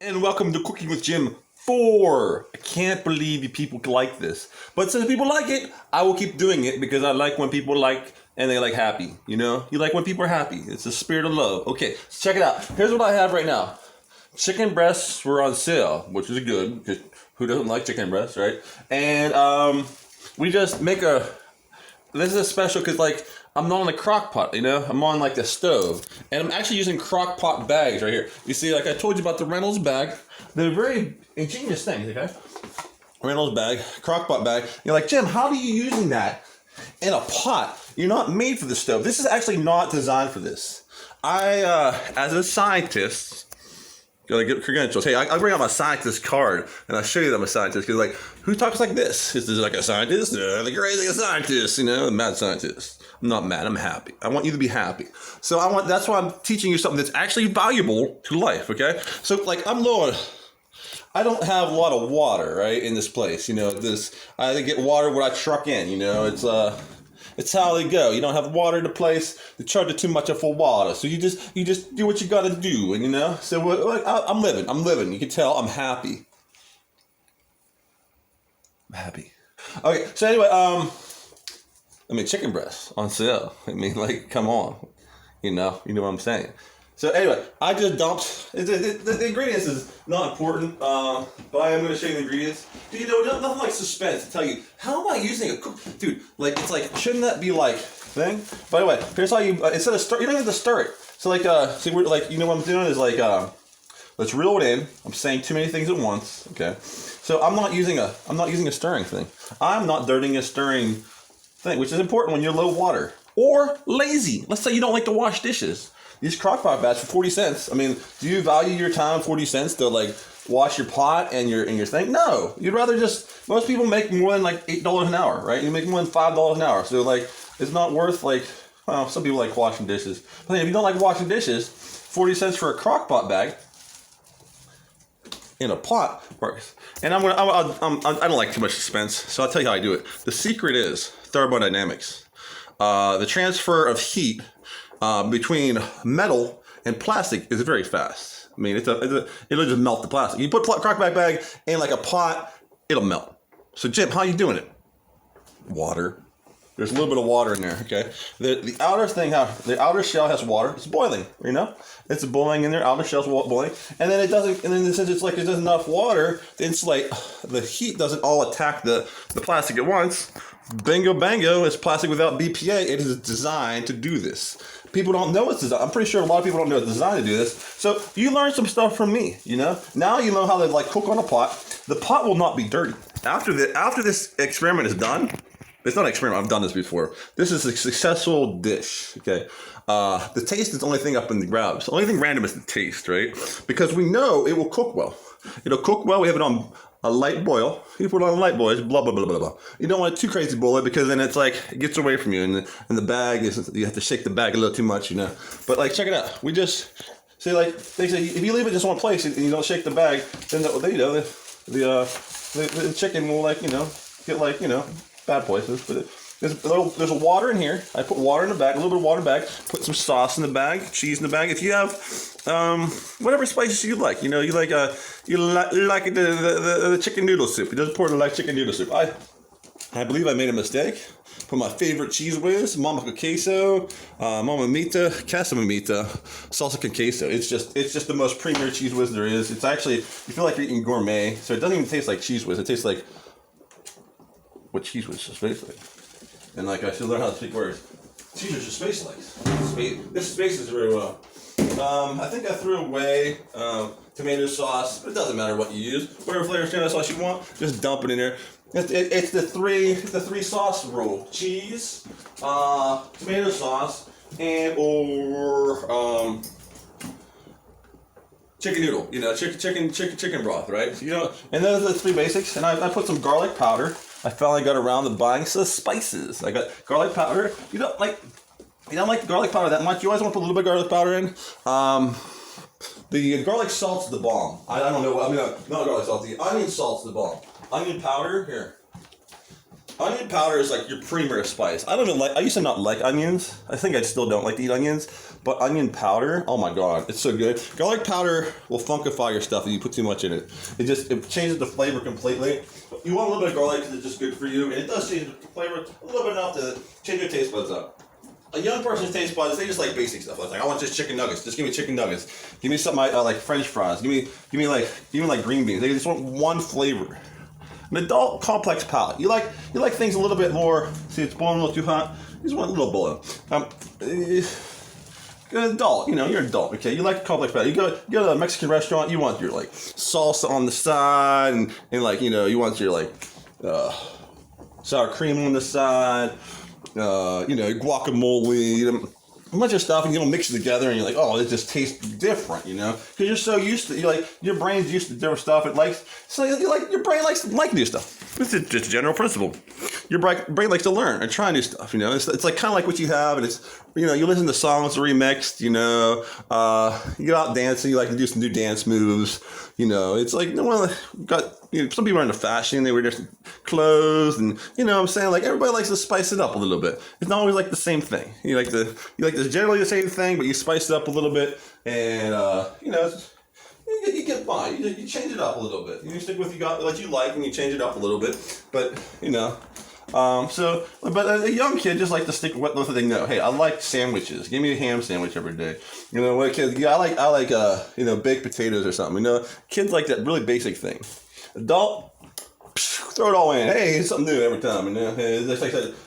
And welcome to Cooking with Jim 4. I can't believe you people like this. But since people like it, I will keep doing it because I like when people like and they like happy. You know? You like when people are happy. It's the spirit of love. Okay, so check it out. Here's what I have right now. Chicken breasts were on sale, which is good because who doesn't like chicken breasts, right? And we just make a... This is a special because, like, I'm not on the crock pot, you know? I'm on, like, the stove. And I'm actually using crock pot bags right here. You see, like I told you about the Reynolds bag. They're very ingenious things, okay? Reynolds bag, crock pot bag. You're like, Jim, how are you using that in a pot? You're not made for the stove. This is actually not designed for this. As a scientist... Gotta get credentials. Hey, I bring out my scientist card and I show you that I'm a scientist because, like, who talks like this? Is this like a scientist? The crazy scientist, you know, a mad scientist. I'm not mad. I'm happy. I want you to be happy. So that's why I'm teaching you something that's actually valuable to life. Okay. So, like, I don't have a lot of water, right, in this place. You know, I get water when I truck in. You know, it's how they go. You don't have water in the place. They charge you too much for water. So you just do what you got to do, and you know. So I'm living. You can tell I'm happy. I'm happy. Okay. So anyway, chicken breasts on sale. I mean, like, come on. You know what I'm saying. So anyway, I just dumped. The ingredients is not important, but I am going to show you the ingredients. Do you know, nothing like suspense to tell you, how am I using a cook? Dude, like, it's like, shouldn't that be like, thing? By the way, here's how you, instead of stir, you don't have to stir it. So like, see, we're like, you know what I'm doing is like, let's reel it in. I'm saying too many things at once, okay? So I'm not using a stirring thing. I'm not dirtying a stirring thing, which is important when you're low water. Or lazy. Let's say you don't like to wash dishes. These crock pot bags for 40 cents. I mean, do you value your time 40 cents to, like, wash your pot and your thing? No. You'd rather just, most people make more than like $8 an hour, right? You make more than $5 an hour. So, like, it's not worth, like, well, some people like washing dishes. But if you don't like washing dishes, 40 cents for a crock pot bag in a pot works. And I don't like too much suspense, so I'll tell you how I do it. The secret is thermodynamics. The transfer of heat between metal and plastic is very fast. I mean, it'll just melt the plastic. You put crock bag in like a pot, it'll melt. So Jim, how are you doing it? Water. There's a little bit of water in there, okay? The outer shell has water. It's boiling, you know? It's boiling in there. Outer shell's boiling. And then since it's like there's enough water to insulate, the heat doesn't all attack the plastic at once. Bingo bango, it's plastic without BPA. It is designed to do this. People don't know it's designed. I'm pretty sure a lot of people don't know it's designed to do this. So you learn some stuff from me, you know? Now you know how to, like, cook on a pot. The pot will not be dirty. After this experiment is done, it's not an experiment. I've done this before. This is a successful dish. Okay, the taste is the only thing up in the grabs. The only thing random is the taste, right? Because we know it will cook well. It'll cook well. We have it on a light boil. You put it on a light boil. It's blah blah blah blah blah. You don't want it too crazy boil it because then it's like it gets away from you, and the bag is, you have to shake the bag a little too much, you know. But like, check it out. We just say, like, they say if you leave it just one place and you don't shake the bag, then the chicken will, like, you know, get, like, you know, bad places. But there's a water in here. I put water in the bag, a little bit of water in the bag. Put some sauce in the bag, cheese in the bag. If you have whatever spices you like, you know, you like the chicken noodle soup. It doesn't pour it like chicken noodle soup. I believe I made a mistake. Put my favorite cheese whiz, Mama Queso, Mama Mita, Casa Mamita, Salsa con Queso. It's just the most premier cheese whiz there is. It's actually, you feel like you're eating gourmet. So it doesn't even taste like cheese whiz. It tastes like what cheese whiz is basically. And, like, I should learn how to speak words. Cheese is just space-like. This spaces very well. I think I threw away tomato sauce, but it doesn't matter what you use. Whatever flavor tomato sauce you want, just dump it in there. It's the three sauce rule: cheese, tomato sauce, or chicken noodle. You know, chicken broth, right? So, you know, and those are the three basics. And I put some garlic powder. I finally got around to buying some spices. I got garlic powder. You don't like garlic powder that much. You always want to put a little bit of garlic powder in. The garlic salt's the bomb. I don't know. Not garlic salt. The onion salt's the bomb. Onion powder here. Onion powder is like your premier spice. I don't even like. I used to not like onions. I think I still don't like to eat onions. But onion powder, oh my god, it's so good. Garlic powder will funkify your stuff if you put too much in it. It changes the flavor completely. You want a little bit of garlic because it's just good for you, and it does change the flavor a little bit enough to change your taste buds up. A young person's taste buds, they just like basic stuff. Like I want just chicken nuggets. Just give me chicken nuggets. Give me something like French fries. Give me like even like green beans. They just want one flavor. An adult complex palate. You like things a little bit more. See, it's boiling a little too hot. You just want a little boil. An adult, you're an adult. Okay, you like complex palate. You go to a Mexican restaurant. You want your like salsa on the side, and like you want your like sour cream on the side. Guacamole. A bunch of stuff, and you don't mix it together, and you're like, oh, it just tastes different, because you're so used to, your brain's used to different stuff. Your brain likes to like new stuff. It's just a general principle. Your brain likes to learn and try new stuff. It's like kind of like what you have, and it's you listen to songs remixed. You get out dancing. You like to do some new dance moves. It's like some people are into fashion. They wear different clothes, and what I'm saying, like everybody likes to spice it up a little bit. It's not always like the same thing. You like this generally the same thing, but you spice it up a little bit, and you get by. You change it up a little bit. You stick with what you like, and you change it up a little bit. But but a young kid just like to stick with what they know. Hey, I like sandwiches. Give me a ham sandwich every day. What kids? I like baked potatoes or something. Kids like that really basic thing. Adult, throw it all in. Hey, it's something new every time.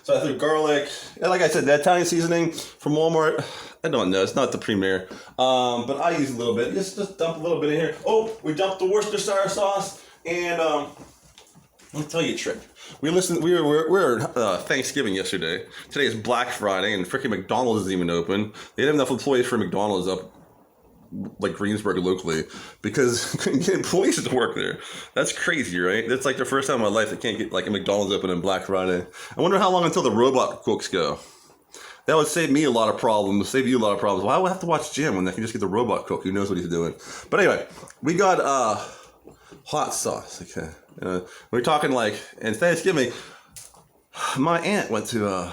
So I threw garlic. And like I said, that Italian seasoning from Walmart. I don't know. It's not the premier. But I use a little bit. Just dump a little bit in here. Oh, we dumped the Worcestershire sauce. And let me tell you a trick. We were Thanksgiving yesterday. Today is Black Friday, and freaking McDonald's isn't even open. They didn't have enough employees for McDonald's up like Greensburg locally because couldn't get employees to work there. That's crazy, right? That's like the first time in my life I can't get like a McDonald's open on Black Friday. I wonder how long until the robot cooks go. That would save me a lot of problems, save you a lot of problems. Why would I have to watch Jim when I can just get the robot cook who knows what he's doing? But anyway, we got hot sauce, okay? We're talking like, and Thanksgiving, my aunt went to,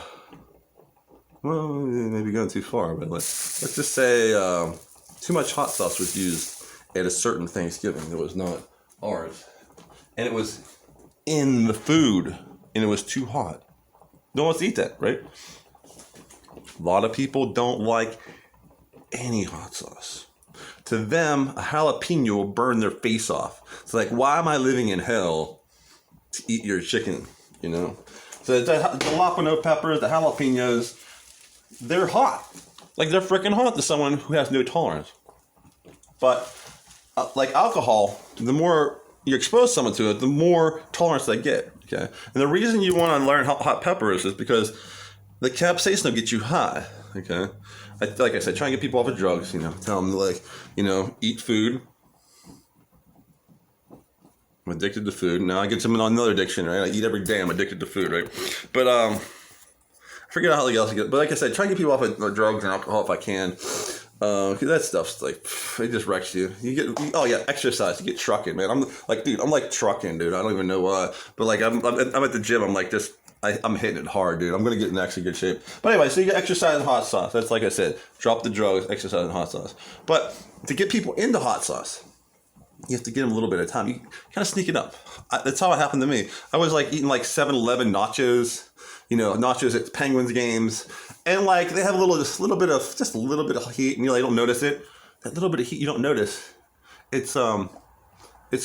well, maybe going too far, but let's just say too much hot sauce was used at a certain Thanksgiving that was not ours. And it was in the food, and it was too hot. No one wants to eat that, right? A lot of people don't like any hot sauce. To them, a jalapeno will burn their face off. It's like, why am I living in hell to eat your chicken, So the jalapeno peppers, the jalapenos, they're hot. Like, they're freaking hot to someone who has no tolerance. But, like alcohol, the more you expose someone to it, the more tolerance they get, okay? And the reason you want to learn hot peppers is because the capsaicin will get you high, okay? Like I said, try and get people off of drugs, tell them, eat food. I'm addicted to food. Now I get them on another addiction, right? I eat every day. I'm addicted to food, right? But, I forget how else to get. But like I said, try and get people off of drugs and alcohol if I can. Because that stuff's like, it just wrecks you. Exercise to get trucking, man. I'm like trucking, dude. I don't even know why. But like, I'm at the gym. I'm like this. I'm hitting it hard, dude. I'm going to get in actually good shape. But anyway, so you get exercise and hot sauce. That's like I said, drop the drugs, exercise and hot sauce. But to get people into hot sauce, you have to give them a little bit of time. You kind of sneak it up. That's how it happened to me. I was like eating like 7-Eleven nachos, nachos at Penguins games. And like they have a little bit of heat, and you don't notice it. That little bit of heat you don't notice. It's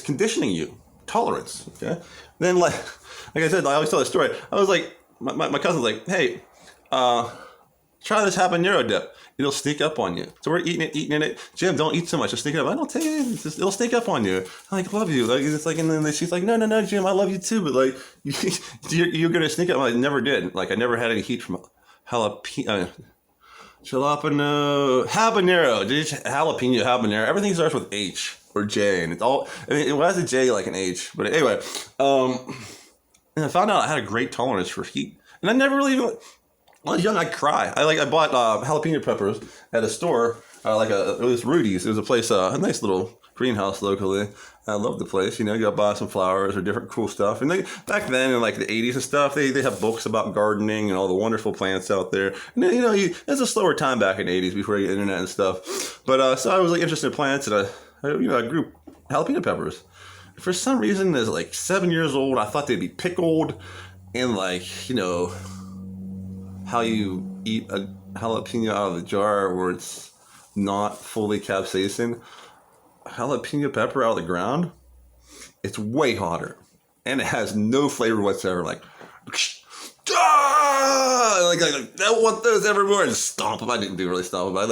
conditioning you. Tolerance, okay? Then like I said, I always tell the story. I was like, my cousin's like, hey, try this habanero dip. It'll sneak up on you. So we're eating it. Jim, don't eat so much. It'll sneak up. I don't tell you. It'll sneak up on you. I'm like, love you. Like it's like, and then she's like, no, Jim, I love you too. But like, you're gonna sneak up. I never did. Like I never had any heat from habanero. Habanero. Everything starts with H or J, and it's all. I mean, it has a J like an H. But anyway, and I found out I had a great tolerance for heat, and I never really even. When I was young, I'd cry. I bought jalapeno peppers at a store, it was Rudy's. It was a place, a nice little greenhouse locally. I love the place. You know, you gotta buy some flowers or different cool stuff. And back then in like the 80s and stuff, they have books about gardening and all the wonderful plants out there. And you know, it's a slower time back in the 80s before the internet and stuff. But so I was like interested in plants, and I grew jalapeno peppers. For some reason, as like 7 years old, I thought they'd be pickled, and like, you know, how you eat a jalapeno out of the jar where it's not fully capsaicin. Jalapeno pepper out of the ground, it's way hotter, and it has no flavor whatsoever. Like, I want those everywhere, and stomp them. I didn't really stomp them. I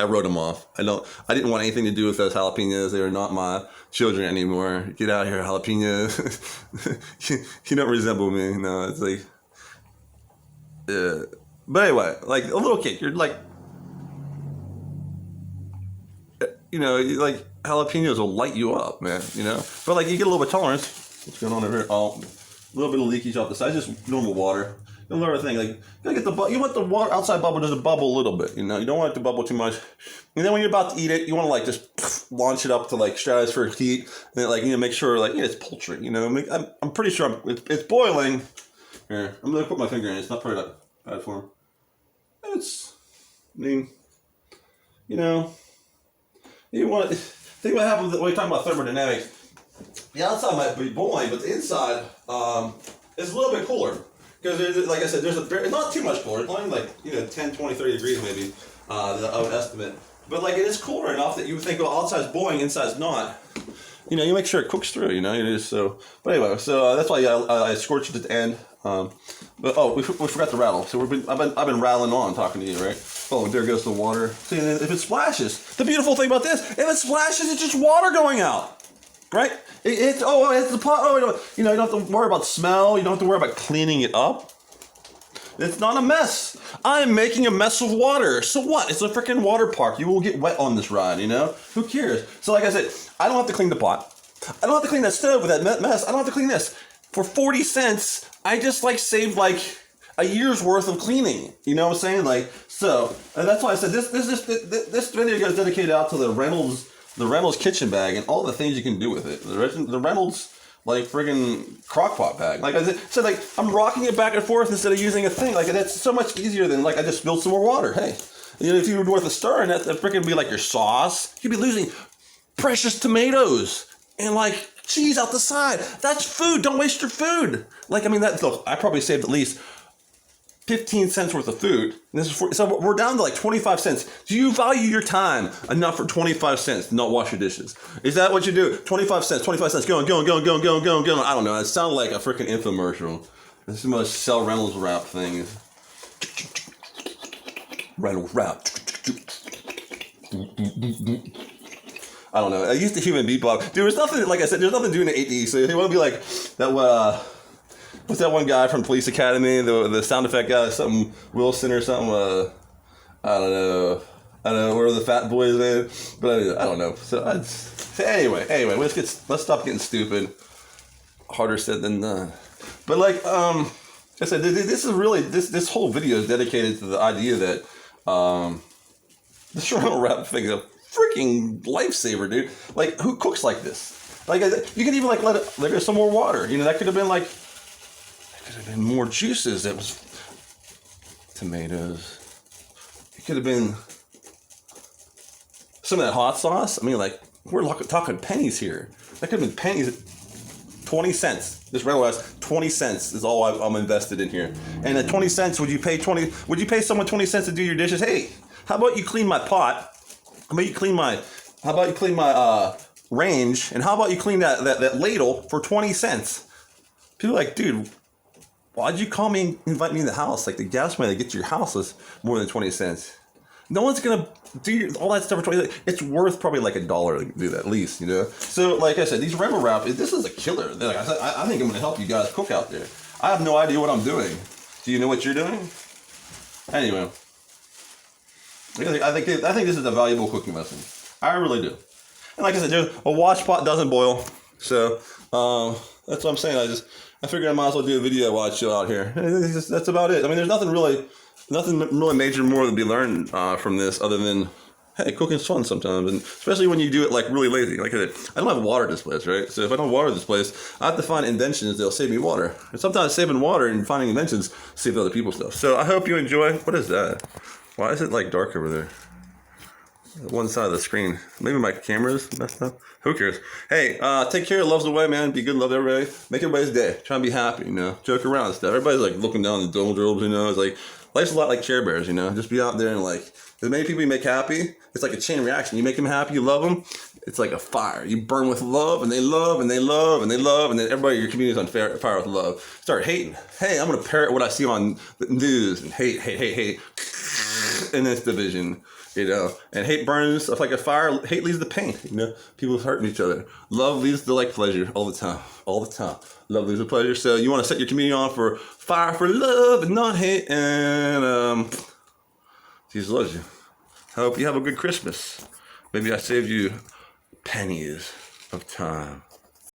wrote them off. I didn't want anything to do with those jalapenos. They are not my children anymore. Get out of here, jalapenos. You don't resemble me. No, it's like, but anyway, like a little kid, you're like, you know, like jalapenos will light you up, man, you know? But like you get a little bit of tolerance. What's going on over here? Oh, a little bit of leakage off the side, just normal water. Another thing, like you gotta get you want the water outside bubble just to bubble a little bit, you know? You don't want it to bubble too much. And then when you're about to eat it, you want to like just launch it up to like stratospheric heat, and then, like, you know, make sure like, yeah, it's poultry, you know? I'm pretty sure it's boiling. Here, I'm gonna put my finger in. It's not probably not bad for him. I mean, you know. You want to think what happens when you're talking about thermodynamics. The outside might be boiling, but the inside is a little bit cooler. Because, like I said, there's not too much cooler. It's only like, you know, 10, 20, 30 degrees maybe, that I would estimate. But like it is cooler enough that you would think, well, outside's boiling, inside's not. You know, you make sure it cooks through, you know. It is so. But anyway, so that's why I scorched it at the end. But we forgot to rattle. So I've been rattling on talking to you, right? Oh, there goes the water. See, if it splashes, the beautiful thing about this, if it splashes, it's just water going out, right? It's the pot. Oh, you know, you don't have to worry about smell. You don't have to worry about cleaning it up. It's not a mess. I'm making a mess of water. So what? It's a freaking water park. You will get wet on this ride, you know? Who cares? So like I said, I don't have to clean the pot. I don't have to clean that stove with that mess. I don't have to clean this. For 40 cents, I just like saved like a year's worth of cleaning. You know what I'm saying? Like, so, and that's why I said this video is dedicated out to the Reynolds kitchen bag and all the things you can do with it. The Reynolds, like, friggin' crock pot bag. Like I said, like, I'm rocking it back and forth instead of using a thing. Like, that's so much easier than, like, I just spilled some more water. Hey, you know, if you were worth a stir, and that friggin' be like your sauce, you'd be losing precious tomatoes and, like, cheese out the side. That's food. Don't waste your food. Like, I mean, look, I probably saved at least 15 cents worth of food. And so we're down to like 25 cents. Do you value your time enough for 25 cents to not wash your dishes? Is that what you do? 25 cents, go on. I don't know. It sounded like a freaking infomercial. This is the most sell Reynolds wrap thing. Reynolds wrap. I don't know. I used to human beatbox. Dude, there's nothing, like I said, there's nothing doing the 80s. So if you want to be like that, what's that one guy from Police Academy, the sound effect guy, something Wilson or something? I don't know where the fat boy is in, but I don't know. So anyway, let's stop getting stupid. Harder said than done. But like I said, this is really this whole video is dedicated to the idea that the shrimp wrap thing is a freaking lifesaver, dude. Like, who cooks like this? Like, you can even like let it. There's some more water. You know, that could have been like. Could have been more juices. That was tomatoes. It could have been some of that hot sauce. I mean, like, we're talking pennies here. That could have been pennies. 20 cents. This rental has 20 cents is all I'm invested in here. And at 20 cents, would you pay someone 20 cents to do your dishes? Hey, how about you clean my pot? How about you clean my range? And how about you clean that ladle for 20 cents? People are like, dude, why'd you call me and invite me in the house? Like, the gas money that gets to your house is more than 20 cents. No one's going to do all that stuff for 20 cents. It's worth probably like $1 to do that, at least, you know? So, like I said, these Rebel Wrap, this is a killer. Like I said, I think I'm going to help you guys cook out there. I have no idea what I'm doing. Do you know what you're doing? Anyway. I think this is a valuable cooking lesson. I really do. And like I said, a wash pot doesn't boil. So, that's what I'm saying. I figured I might as well do a video while I chill out here. That's about it. I mean, there's nothing really major more to be learned from this other than, hey, cooking's fun sometimes, and especially when you do it like really lazy. Like I said, I don't have water this place, right? So if I don't water this place, I have to find inventions that'll save me water. And sometimes saving water and finding inventions save other people's stuff. So I hope you enjoy. What is that? Why is it like dark over there? One side of the screen. Maybe my camera's messed up. Who cares? Hey, take care. Love's the way, man. Be good. Love everybody. Make everybody's day. Try and be happy, you know. Joke around and stuff. Everybody's like looking down the doldrums, you know. It's like life's a lot like Care Bears, you know. Just be out there and like as many people you make happy. It's like a chain reaction. You make them happy, you love them. It's like a fire. You burn with love, and they love, and they love, and they love, and then everybody in your community's on fire with love. Start hating. Hey, I'm gonna parrot what I see on the news and hate in this division. You know, and hate burns like a fire. Hate leads to pain. You know, people hurting each other. Love leads to like pleasure all the time. All the time. Love leads to pleasure. So you want to set your community on for fire for love and not hate. And Jesus loves you. I hope you have a good Christmas. Maybe I saved you pennies of time.